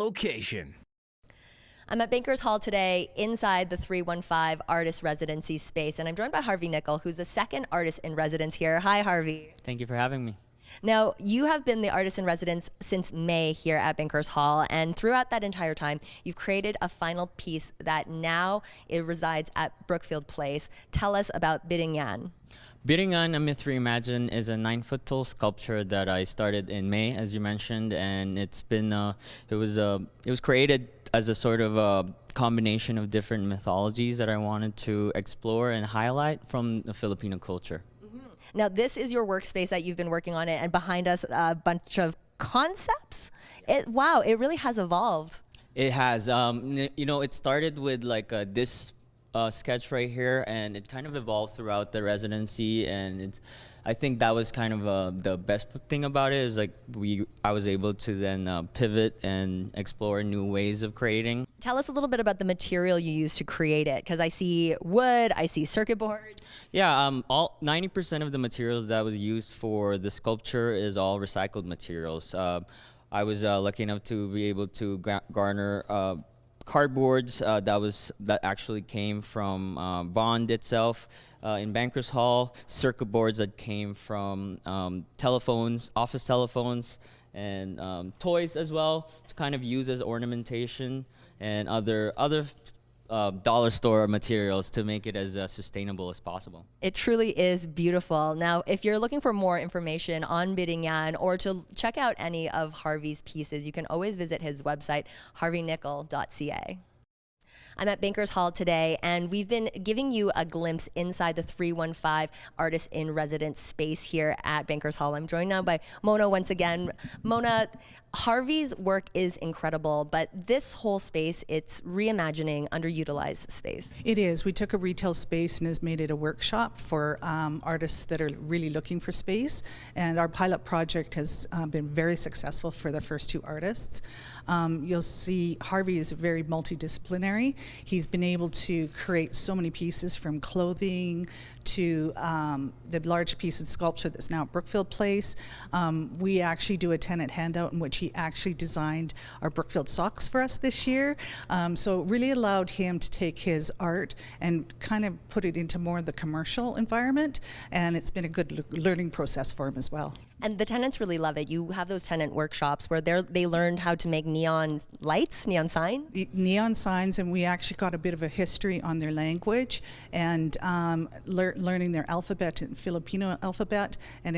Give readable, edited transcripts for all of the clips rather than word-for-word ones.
location. I'm at Bankers Hall today inside the 315 Artist Residency space, and I'm joined by Harvey Nichol, who's the second artist in residence here. Hi, Harvey. Thank you for having me. Now, you have been the artist in residence since May here at Bankers Hall, and throughout that entire time, you've created a final piece that now it resides at Brookfield Place. Tell us about Bidding Yan. Bidding Yan, a Myth Reimagined is a 9-foot tall sculpture that I started in May, as you mentioned, and it's been it was created as a sort of a combination of different mythologies that I wanted to explore and highlight from the Filipino culture. Now, this is your workspace that you've been working on it, and behind us, a bunch of concepts. Wow, it really has evolved. It has. You know, it started with like this sketch right here, and it kind of evolved throughout the residency, and I think that was kind of the best thing about it is like I was able to then pivot and explore new ways of creating. Tell us a little bit about the material you used to create it, because I see wood, I see circuit boards. Yeah, all 90% of the materials that was used for the sculpture is all recycled materials. I was lucky enough to be able to garner cardboards that actually came from Bond itself in Bankers Hall, circuit boards that came from telephones, office telephones, and toys as well to kind of use as ornamentation, and other dollar store materials to make it as sustainable as possible. It truly is beautiful. Now, if you're looking for more information on Bidding Yan or to check out any of Harvey's pieces, you can always visit his website, harveynichol.ca. I'm at Bankers Hall today, and we've been giving you a glimpse inside the 315 Artist in Residence space here at Bankers Hall. I'm joined now by Mona once again. Mona, Harvey's work is incredible, but this whole space, it's reimagining underutilized space. It is. We took a retail space and has made it a workshop for artists that are really looking for space, and our pilot project has been very successful for the first two artists. You'll see Harvey is very multidisciplinary. He's been able to create so many pieces, from clothing to the large piece of sculpture that's now at Brookfield Place. We actually do a tenant handout in which he actually designed our Brookfield socks for us this year. So it really allowed him to take his art and kind of put it into more of the commercial environment, and it's been a good learning process for him as well. And the tenants really love it. You have those tenant workshops where they learned how to make neon lights, neon signs? Neon signs, and we actually got a bit of a history on their language and learning their alphabet, and Filipino alphabet, and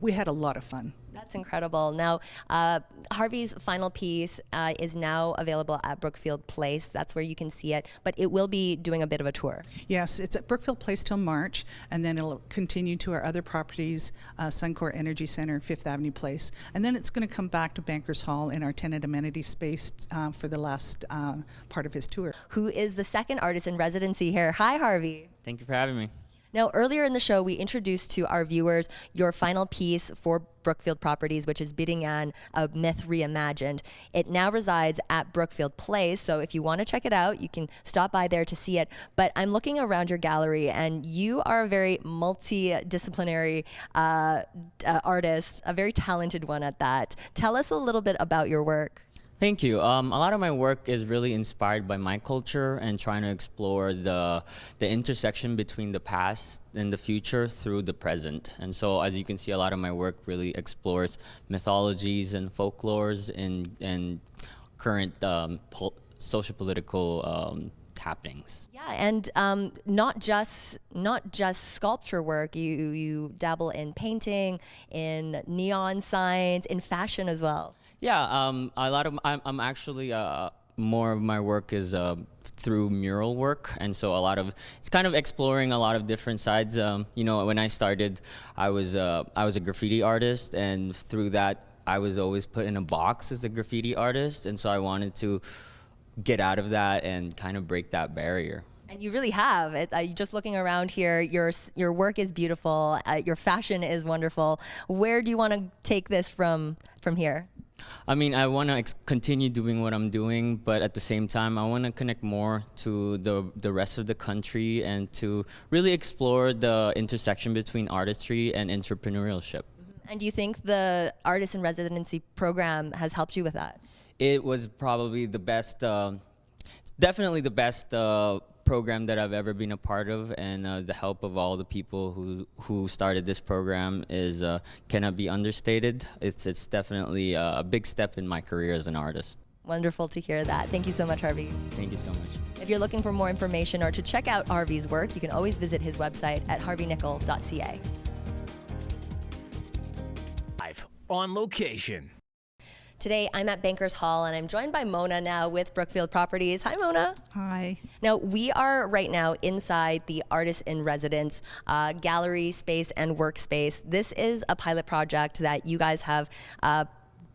we had a lot of fun. That's incredible. Now, Harvey's final piece is now available at Brookfield Place. That's where you can see it, but it will be doing a bit of a tour. Yes, it's at Brookfield Place till March, and then it'll continue to our other properties, Suncor Energy Center, Fifth Avenue Place, and then it's going to come back to Bankers Hall in our tenant amenity space for the last part of his tour. Who is the second artist in residency here? Hi, Harvey. Thank you for having me. Now, earlier in the show, we introduced to our viewers your final piece for Brookfield Properties, which is Bidding Yan, a Myth Reimagined. It now resides at Brookfield Place, so if you want to check it out, you can stop by there to see it. But I'm looking around your gallery, and you are a very multidisciplinary artist, a very talented one at that. Tell us a little bit about your work. Thank you. A lot of my work is really inspired by my culture and trying to explore the intersection between the past and the future through the present. And so, as you can see, a lot of my work really explores mythologies and folklores and current social-political happenings. Yeah, and not just sculpture work. You dabble in painting, in neon signs, in fashion as well. Yeah, a lot of I'm actually more of my work is through mural work, and so it's kind of exploring a lot of different sides. You know, when I started, I was a graffiti artist, and through that, I was always put in a box as a graffiti artist, and so I wanted to get out of that and kind of break that barrier. And you really have. Just looking around here, your work is beautiful. Your fashion is wonderful. Where do you want to take this from here? I mean, I want to continue doing what I'm doing, but at the same time, I want to connect more to the rest of the country and to really explore the intersection between artistry and entrepreneurship. And do you think the Artist in Residency program has helped you with that? It was probably the best, definitely the best program that I've ever been a part of, and the help of all the people who started this program is cannot be understated. It's definitely a big step in my career as an artist. Wonderful to hear that. Thank you so much, Harvey. Thank you so much. If you're looking for more information or to check out Harvey's work, you can always visit his website at harveynichol.ca. Live on location. Today, I'm at Bankers Hall, and I'm joined by Mona now with Brookfield Properties. Hi, Mona. Hi. Now, we are right now inside the Artist in Residence gallery space and workspace. This is a pilot project that you guys have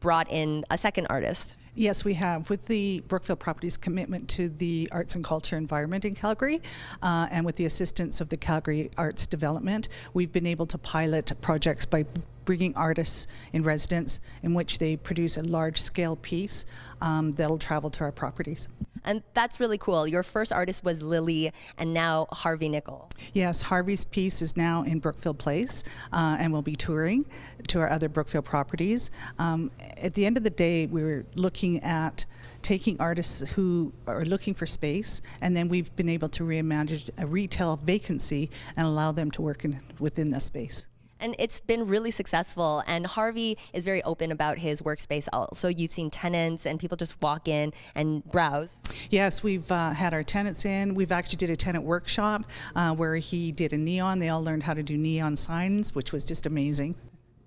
brought in a second artist. Yes, we have. With the Brookfield Properties commitment to the arts and culture environment in Calgary, and with the assistance of the Calgary Arts Development, we've been able to pilot projects by bringing artists in residence in which they produce a large-scale piece that'll travel to our properties. And that's really cool. Your first artist was Lily, and now Harvey Nichol. Yes, Harvey's piece is now in Brookfield Place and will be touring to our other Brookfield properties. At the end of the day, we're looking at taking artists who are looking for space, and then we've been able to reimagine a retail vacancy and allow them to work within the space. And it's been really successful, and Harvey is very open about his workspace also. You've seen tenants and people just walk in and browse. Yes, we've had our tenants in. We've actually did a tenant workshop where he did a neon. They all learned how to do neon signs, which was just amazing.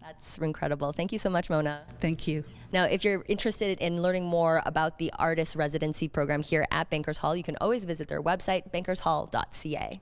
That's incredible. Thank you so much, Mona. Thank you. Now, if you're interested in learning more about the Artist Residency program here at Bankers Hall, you can always visit their website, bankershall.ca.